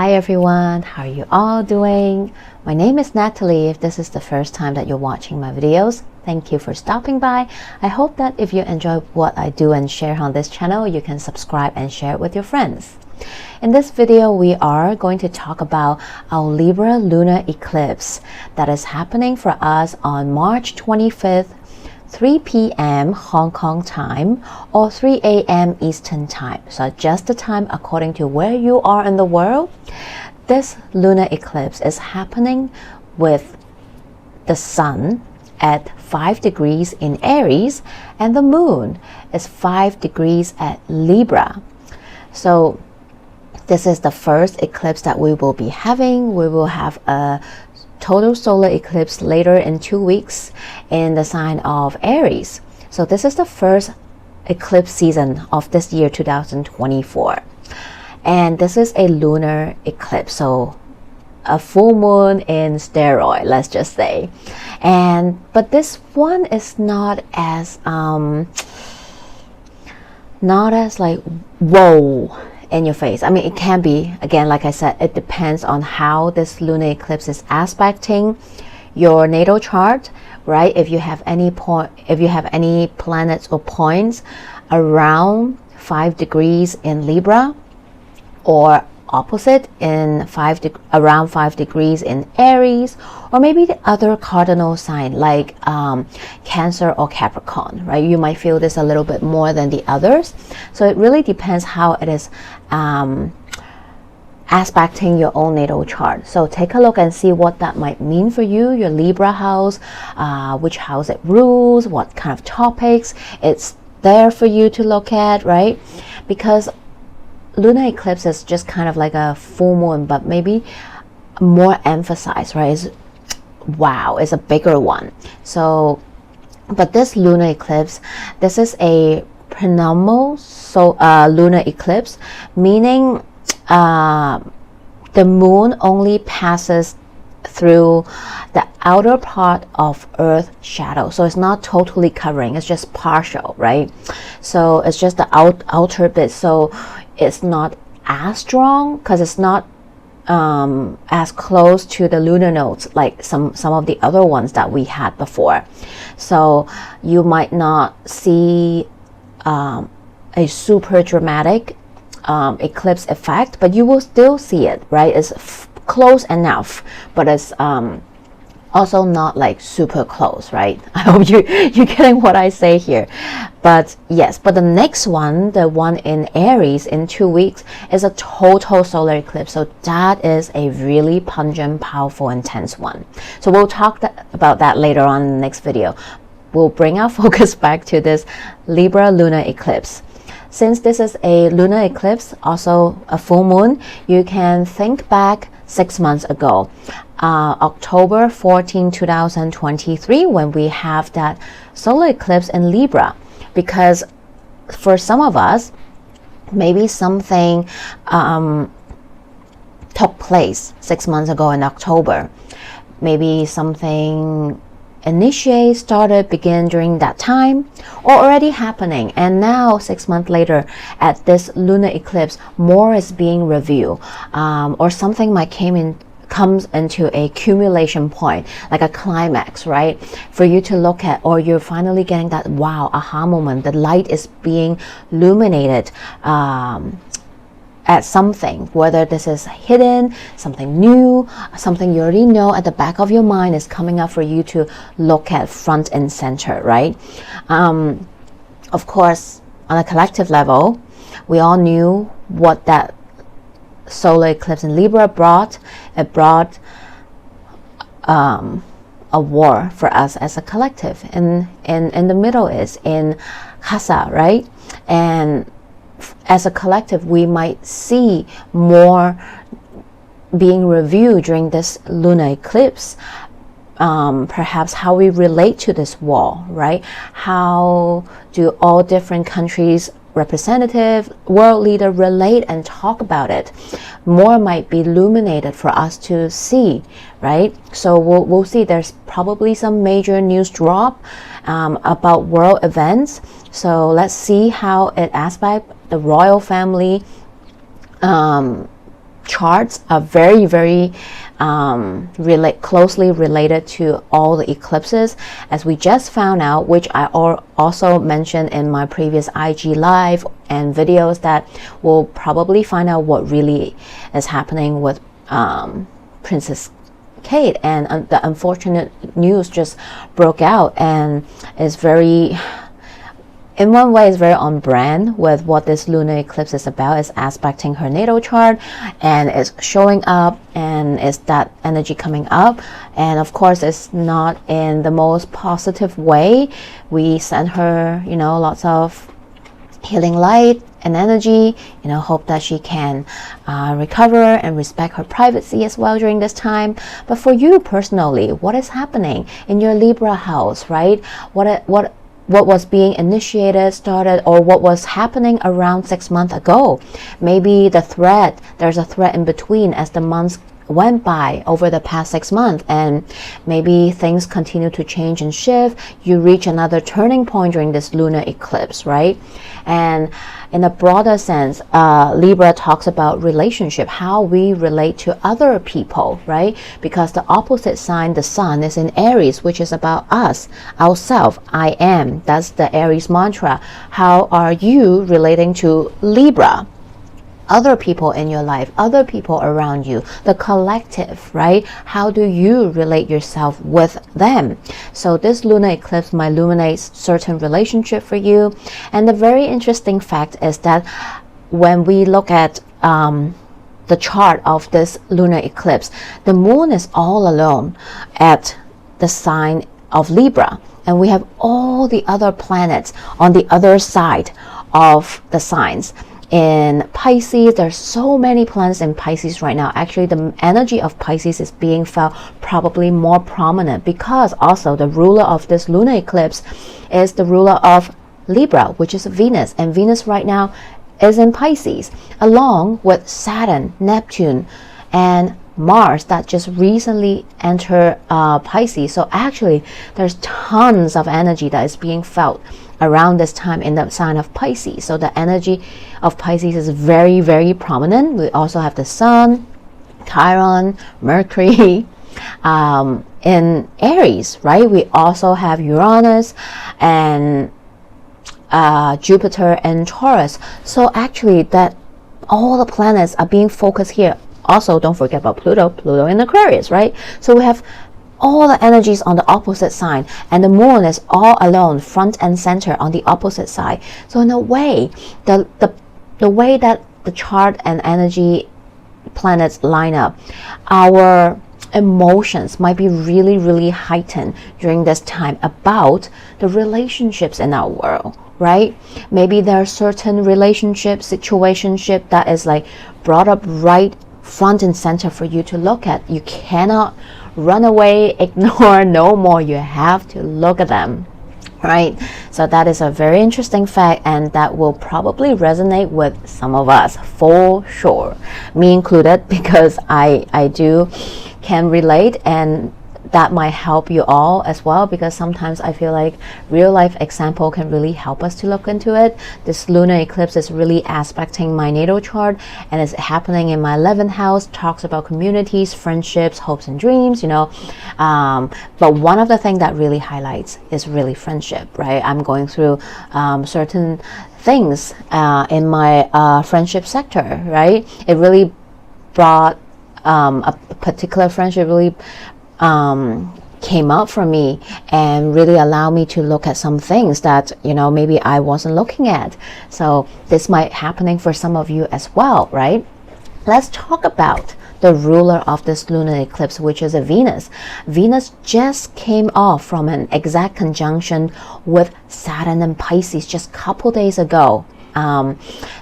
Hi everyone, how are you all doing? My name is Natalie. If this is the first time that you're watching my videos, thank you for stopping by. I hope that if you enjoy what I do and share on this channel, you can subscribe and share it with your friends. In this video, we are going to talk about our Libra Lunar Eclipse that is happening for us on March 25th, 3 p.m. Hong Kong time or 3 a.m. Eastern time. So adjust the time according to where you are in the world. This lunar eclipse is happening with the sun at 5 degrees in Aries and the moon is 5 degrees at Libra. So this is the first eclipse that we will be having. We will have a total solar eclipse later in 2 weeks in the sign of Aries. So this is the first eclipse season of this year 2024. And this is a lunar eclipse, so a full moon in steroid, let's just say. But this one is not as like whoa in your face. I mean, it can be, again, like I said, it depends on how this lunar eclipse is aspecting your natal chart, right? If you have any planets or points around 5 degrees in Libra, or opposite in around 5 degrees in Aries, or maybe the other cardinal sign like Cancer or Capricorn, right? You might feel this a little bit more than the others. So it really depends how it is aspecting your own natal chart. So take a look and see what that might mean for you, your Libra house, which house it rules, what kind of topics it's there for you to look at, right? Because lunar eclipse is just kind of like a full moon, but maybe more emphasized, right? It's a bigger one. So, but this lunar eclipse, this is a prenuptial lunar eclipse, meaning the moon only passes through the outer part of Earth's shadow, so it's not totally covering, it's just partial, right? So it's just the outer bit, so it's not as strong because it's not as close to the lunar nodes like some of the other ones that we had before. So you might not see a super dramatic eclipse effect, but you will still see it, right? It's close enough, but it's also not like super close, right? I hope you're getting what I say here. But yes, but the next one, the one in Aries in 2 weeks, is a total solar eclipse. So that is a really pungent, powerful, intense one. So we'll talk about that later on in the next video. We'll bring our focus back to this Libra lunar eclipse. Since this is a lunar eclipse, also a full moon, you can think back 6 months ago, October 14, 2023, when we have that solar eclipse in Libra. Because for some of us, maybe something took place 6 months ago in October. Maybe something begin during that time, or already happening, and now 6 months later at this lunar eclipse, more is being revealed, or something might comes into a accumulation point, like a climax, right, for you to look at, or you're finally getting that wow aha moment. The light is being illuminated at something, whether this is hidden, something new, something you already know at the back of your mind is coming up for you to look at front and center, right? Of course, on a collective level, we all knew what that solar eclipse in Libra brought. It brought a war for us as a collective, and in the middle is in Casa, right? And as a collective, we might see more being reviewed during this lunar eclipse. Perhaps how we relate to this wall, right? How do all different countries representative, world leader relate and talk about it? More might be illuminated for us to see, right? So we'll see. There's probably some major news drop about world events. So let's see how it aspects the royal family charts are very, very closely related to all the eclipses, as we just found out, which I also mentioned in my previous IG live and videos, that we'll probably find out what really is happening with Princess Kate, and the unfortunate news just broke out, and is very, in one way, is very on brand with what this lunar eclipse is about. Is aspecting her natal chart, and it's showing up, and is that energy coming up, and of course it's not in the most positive way. We send her, you know, lots of healing light and energy, you know, hope that she can recover and respect her privacy as well during this time. But for you personally, what is happening in your Libra house, right? What was being initiated, started, or what was happening around 6 months ago? Maybe there's a thread in between as the months went by over the past 6 months, and maybe things continue to change and shift. You reach another turning point during this lunar eclipse, right? And in a broader sense, Libra talks about relationship, how we relate to other people, right? Because the opposite sign, the sun, is in Aries, which is about us, ourselves, I am. That's the Aries mantra. How are you relating to Libra? Other people in your life, other people around you, the collective, right? How do you relate yourself with them? So this lunar eclipse might illuminate certain relationship for you. And the very interesting fact is that when we look at the chart of this lunar eclipse, the moon is all alone at the sign of Libra, and we have all the other planets on the other side of the signs. In Pisces, there's so many planets in Pisces right now. Actually, the energy of Pisces is being felt probably more prominent, because also the ruler of this lunar eclipse is the ruler of Libra, which is Venus, and Venus right now is in Pisces, along with Saturn, Neptune, and Mars that just recently entered Pisces. So actually, there's tons of energy that is being felt around this time in the sign of Pisces. So the energy of Pisces is very, very prominent. We also have the Sun, Chiron, Mercury in Aries, right? We also have Uranus and Jupiter and Taurus. So actually, that all the planets are being focused here. Also, don't forget about Pluto in Aquarius, right? So we have all the energies on the opposite side, and the moon is all alone, front and center on the opposite side. So in a way, the way that the chart and energy planets line up, our emotions might be really, really heightened during this time about the relationships in our world, right? Maybe there are certain relationship, situationship that is like brought up right front and center for you to look at. You cannot run away, ignore, no more. You have to look at them, right? So that is a very interesting fact, and that will probably resonate with some of us for sure, me included, because I can relate, and that might help you all as well, because sometimes I feel like real life example can really help us to look into it. This lunar eclipse is really aspecting my natal chart, and it's happening in my 11th house, talks about communities, friendships, hopes and dreams, you know. But one of the things that really highlights is really friendship, right? I'm going through certain things in my friendship sector, right? It really brought a particular friendship really came out for me, and really allowed me to look at some things that, you know, maybe I wasn't looking at. So this might happening for some of you as well, right? Let's talk about the ruler of this lunar eclipse, which is a Venus. Venus just came off from an exact conjunction with Saturn and Pisces just a couple days ago.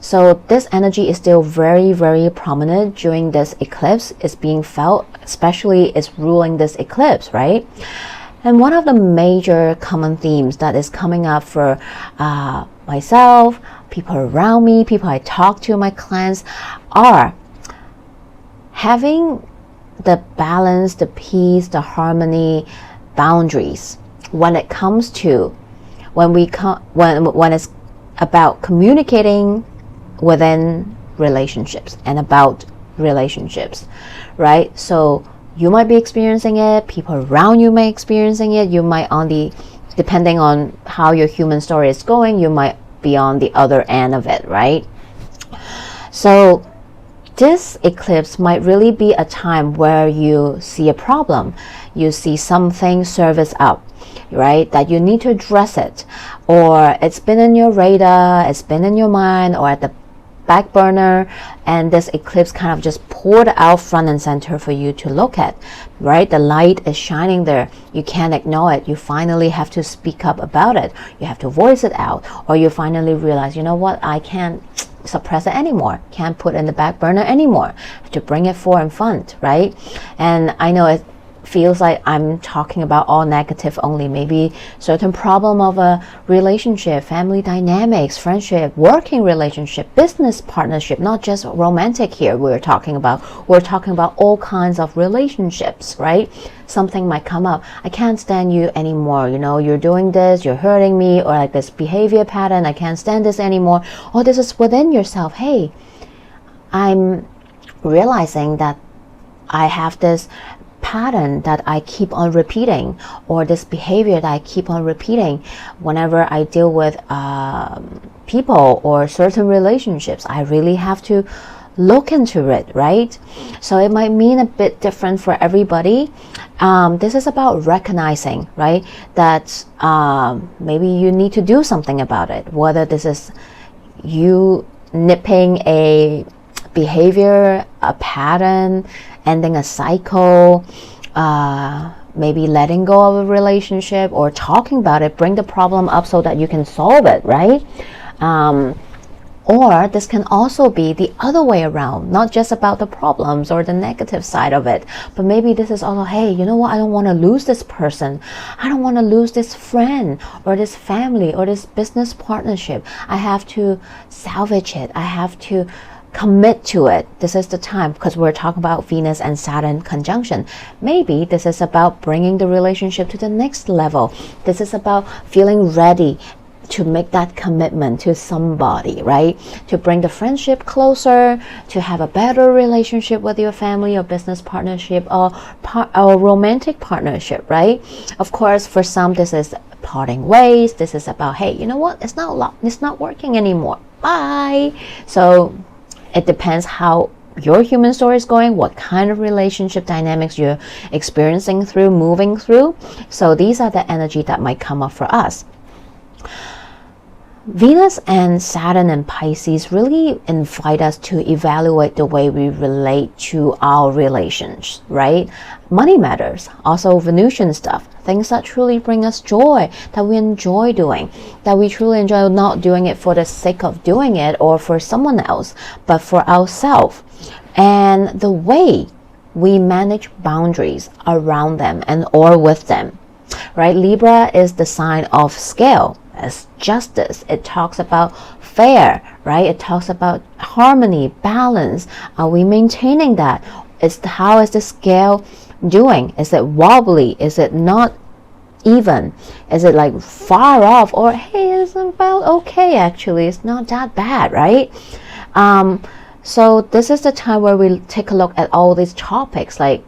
So this energy is still very, very prominent during this eclipse. It's being felt, especially it's ruling this eclipse, right? And one of the major common themes that is coming up for myself, people around me, people I talk to, my clients, are having the balance, the peace, the harmony, boundaries when it comes to when it's about communicating within relationships and about relationships, right? So you might be experiencing it, people around you may experiencing it, you might depending on how your human story is going, you might be on the other end of it, right? So this eclipse might really be a time where you see a problem, you see something surface up, right, that you need to address it, or it's been in your radar, it's been in your mind, or at the back burner, and this eclipse kind of just poured out front and center for you to look at, right? The light is shining there, you can't ignore it, you finally have to speak up about it, you have to voice it out, or you finally realize, you know what, I can't suppress it anymore, can't put it in the back burner anymore, have to bring it forward in front, right? And I know it feels like I'm talking about all negative only, maybe certain problem of a relationship, family dynamics, friendship, working relationship, business partnership, not just romantic here we're talking about all kinds of relationships, right? Something might come up, I can't stand you anymore, you know, you're doing this, you're hurting me, or like this behavior pattern, I can't stand this anymore, or this is within yourself, hey, I'm realizing that I have this pattern that I keep on repeating, or this behavior that I keep on repeating whenever I deal with people or certain relationships. I really have to look into it, right? So it might mean a bit different for everybody. This is about recognizing, right, that maybe you need to do something about it, whether this is you nipping a behavior, a pattern, ending a cycle, maybe letting go of a relationship, or talking about it, bring the problem up so that you can solve it, right? Or this can also be the other way around, not just about the problems or the negative side of it, but maybe this is also, hey, you know what, I don't want to lose this person, I don't want to lose this friend or this family or this business partnership, I have to salvage it, I have to commit to it. This is the time, because we're talking about Venus and Saturn conjunction. Maybe this is about bringing the relationship to the next level. This is about feeling ready to make that commitment to somebody, right? To bring the friendship closer, to have a better relationship with your family or business partnership, or romantic partnership, right? Of course, for some, this is parting ways. This is about, hey, you know what? It's not working anymore. Bye. So it depends how your human story is going, what kind of relationship dynamics you're experiencing through, moving through. So these are the energy that might come up for us. Venus and Saturn and Pisces really invite us to evaluate the way we relate to our relations, right? Money matters, also Venusian stuff, things that truly bring us joy, that we enjoy doing, that we truly enjoy, not doing it for the sake of doing it or for someone else, but for ourselves. And the way we manage boundaries around them and or with them, right? Libra is the sign of scale, as justice. It talks about fair, right? It talks about harmony, balance. Are we maintaining that? How is the scale doing? Is it wobbly? Is it not even? Is it like far off? Or hey, it's about okay, actually, it's not that bad, right? So this is the time where we take a look at all these topics, like,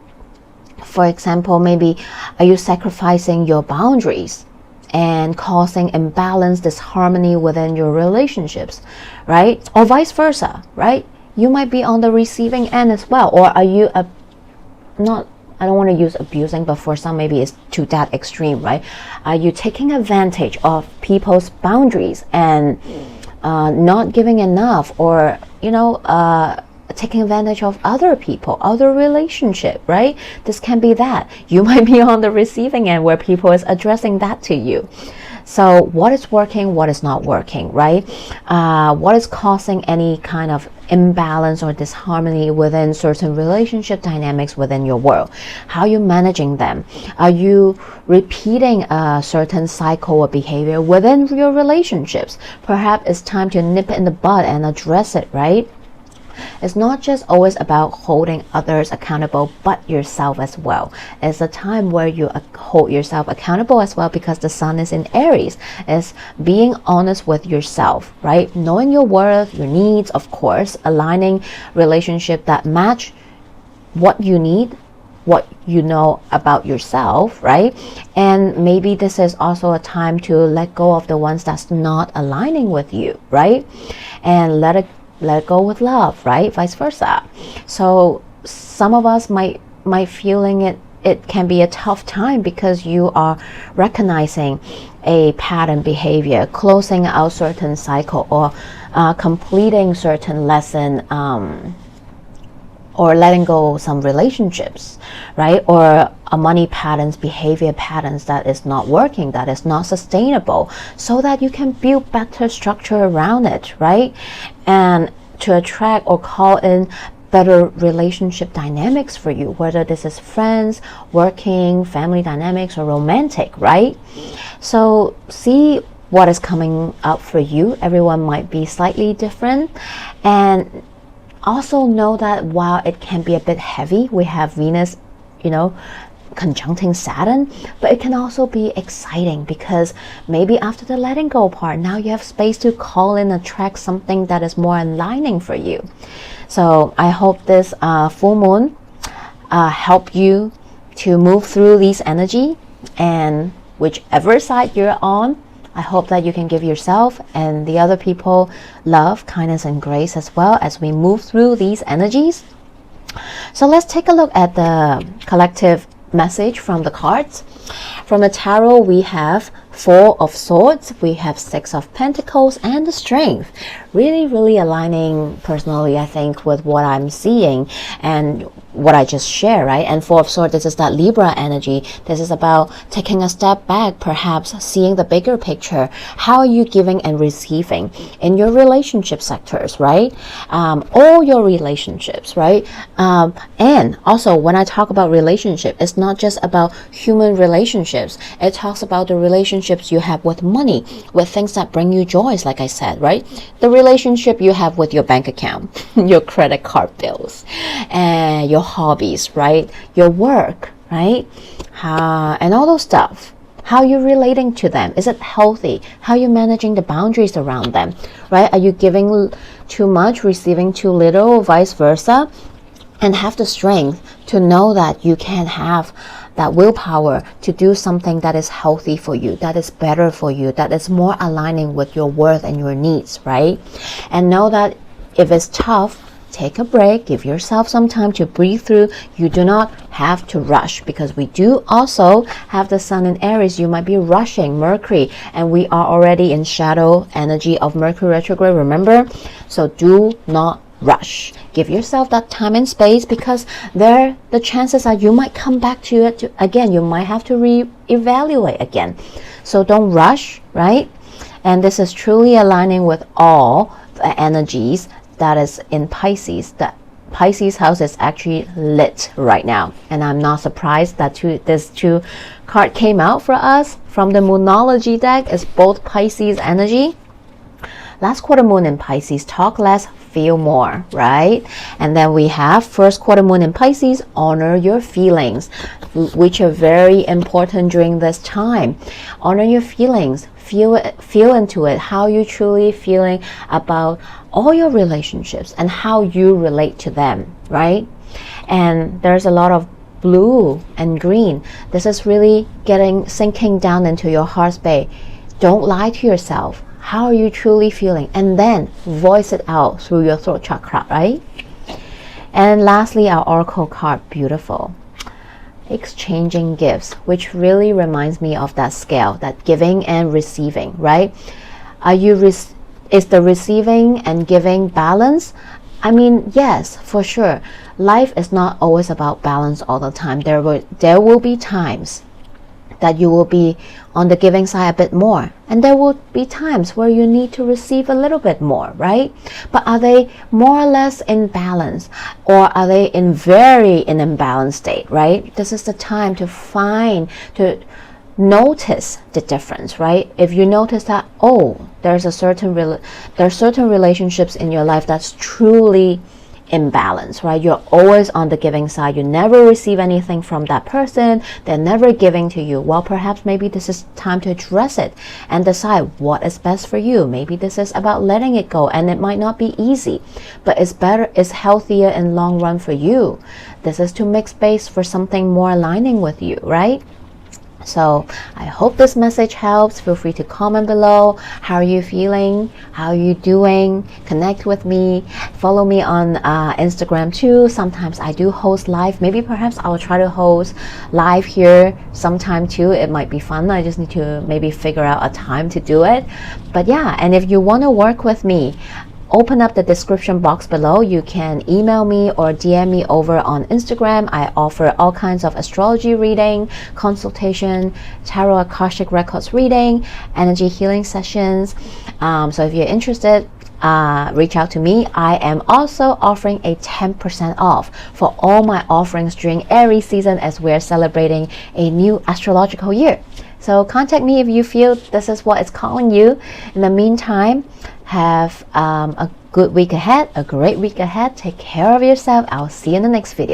for example, maybe are you sacrificing your boundaries and causing imbalance, disharmony within your relationships, right? Or vice versa, right? You might be on the receiving end as well. Or are you I don't want to use abusing, but for some maybe it's to that extreme, right? Are you taking advantage of people's boundaries and not giving enough, or taking advantage of other people, other relationship, right? This can be that. You might be on the receiving end where people is addressing that to you. So what is working, what is not working, right? What is causing any kind of imbalance or disharmony within certain relationship dynamics within your world? How are you managing them? Are you repeating a certain cycle or behavior within your relationships? Perhaps it's time to nip it in the bud and address it, right? It's not just always about holding others accountable, but yourself as well. It's a time where you hold yourself accountable as well, because the sun is in Aries. It's being honest with yourself, right? Knowing your worth, your needs, of course, aligning relationship that match what you need, what you know about yourself, right? And maybe this is also a time to let go of the ones that's not aligning with you, right? And let it go with love, right? Vice versa. So some of us might feeling it can be a tough time because you are recognizing a pattern behavior, closing out certain cycle, or completing certain lesson, or letting go of some relationships, right? Or a money patterns, behavior patterns that is not working, that is not sustainable, so that you can build better structure around it, right? And to attract or call in better relationship dynamics for you, whether this is friends, working, family dynamics, or romantic, right? So see what is coming up for you. Everyone might be slightly different. And also know that while it can be a bit heavy, we have Venus, conjuncting Saturn, but it can also be exciting, because maybe after the letting go part, now you have space to call in, attract something that is more aligning for you. So I hope this full moon help you to move through these energy, and whichever side you're on, I hope that you can give yourself and the other people love, kindness, and grace as well as we move through these energies. So let's take a look at the collective message from the cards. From the tarot, we have Four of Swords, we have Six of Pentacles, and the Strength. Really aligning personally, I think, with what I'm seeing and what I just shared, right? And Four of Swords, this is that Libra energy. This is about taking a step back, perhaps seeing the bigger picture. How are you giving and receiving in your relationship sectors, right? All your relationships, right? And also, when I talk about relationship, it's not just about human relationships. It talks about the relationships you have with money, with things that bring you joys, like I said, right? The relationship you have with your bank account, your credit card bills, and your hobbies, right? Your work, right? And all those stuff. How you're relating to them. Is it healthy? How you're managing the boundaries around them, right? Are you giving too much, receiving too little, vice versa? And have the strength to know that you can have that willpower to do something that is healthy for you, that is better for you, that is more aligning with your worth and your needs, right? And know that if it's tough, take a break, give yourself some time to breathe through. You do not have to rush, because we do also have the sun in Aries. You might be rushing Mercury, and we are already in shadow energy of Mercury retrograde, remember? So do not rush. Give yourself that time and space, because the chances are you might come back to it again. You might have to reevaluate again. So don't rush, right? And this is truly aligning with all the energies that is in Pisces. That Pisces house is actually lit right now, and I'm not surprised that this two card came out for us from the Moonology deck. Is both Pisces energy. Last quarter moon in Pisces, talk less, feel more, right? And then we have first quarter moon in Pisces, honor your feelings, which are very important during this time. Honor your feelings, feel into it, how you truly feeling about all your relationships and how you relate to them, right? And there's a lot of blue and green. This is really sinking down into your heart space. Don't lie to yourself. How are you truly feeling? And then voice it out through your throat chakra, right? And lastly, our oracle card, beautiful. Exchanging gifts, which really reminds me of that scale, that giving and receiving, right? Is the receiving and giving balance? I mean, yes, for sure. Life is not always about balance all the time. There will be times that you will be on the giving side a bit more, and there will be times where you need to receive a little bit more, right? But are they more or less in balance, or are they in imbalanced state, right? This is the time to notice the difference, right? If you notice that, there are certain relationships in your life that's truly imbalance, right? You're always on the giving side. You never receive anything from that person. They're never giving to you. Well, perhaps maybe this is time to address it and decide what is best for you. Maybe this is about letting it go, and it might not be easy, but it's better, it's healthier in long run for you. This is to make space for something more aligning with you, right? So I hope this message helps. Feel free to comment below. How are you feeling? How are you doing? Connect with me. Follow me on Instagram too. Sometimes I do host live. Maybe perhaps I'll try to host live here sometime too. It might be fun. I just need to maybe figure out a time to do it. But yeah, and if you want to work with me, open up the description box below. You can email me or DM me over on Instagram. I offer all kinds of astrology reading, consultation, tarot akashic records reading, energy healing sessions. So if you're interested, reach out to me. I am also offering a 10% off for all my offerings during Aries season as we're celebrating a new astrological year. So contact me if you feel this is what is calling you. In the meantime, have a good week ahead, a great week ahead. Take care of yourself. I'll see you in the next video.